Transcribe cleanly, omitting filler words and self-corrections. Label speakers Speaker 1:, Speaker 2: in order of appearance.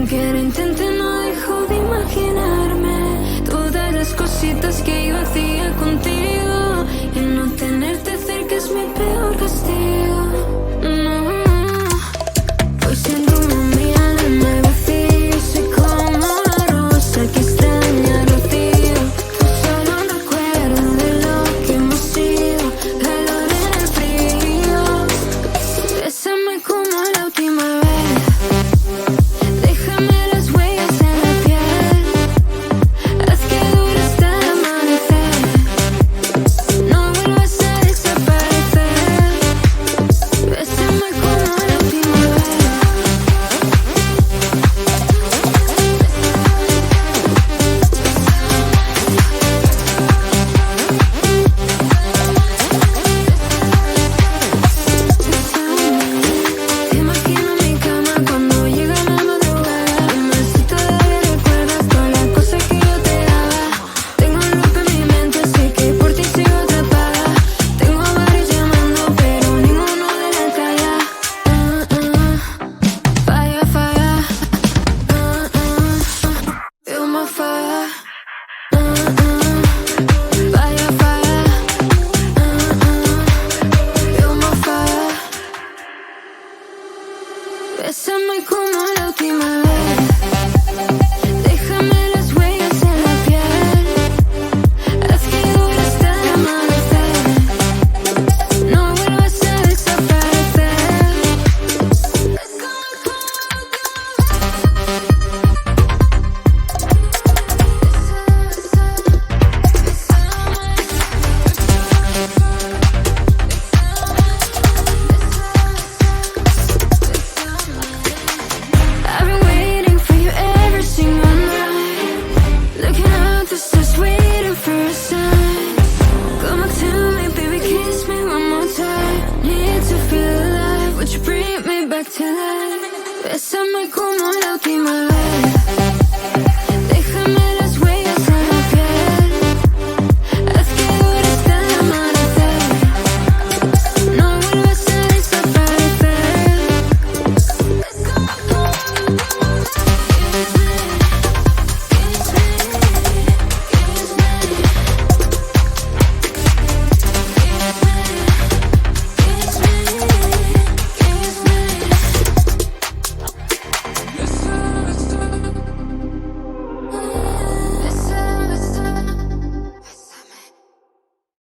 Speaker 1: Aunque lo intenté no dejo de imaginarme todas las cositas que yo hacía contigo. Y no tenerte cerca es mi peor castigo. No, voy siendo una mía, no me vacío. Soy como una rosa que extraña el rocío. Tú solo un recuerdo de lo que hemos sido, calor en el frío. Bésame como la última vez. Déjame las huellas en la piel. Haz que dure hasta el amanecer. No vuelvas a desaparecer. Bésame como la última vez. Te imagino en mi cama cuando llega la madrugada. Y más si todavía recuerdas todas las cosas que yo te daba. Tengo un loop en mi mente, sé que por ti sigo atrapada. Tengo a varios llamando, pero ninguno de la talla. Falla, falla. You're my fire. Falla, falla. You're my fire. Bésame como la última vez. Déjame las huellas en la piel. Haz que dure hasta el amanecer. No vuelvas a desaparecer. Bésame como la I've been waiting for you every single night. Looking out the stars, waiting for a sign. Come on to me, baby, kiss me one more time. Need to feel alive, would you bring me back to life? Bésame como la última vez.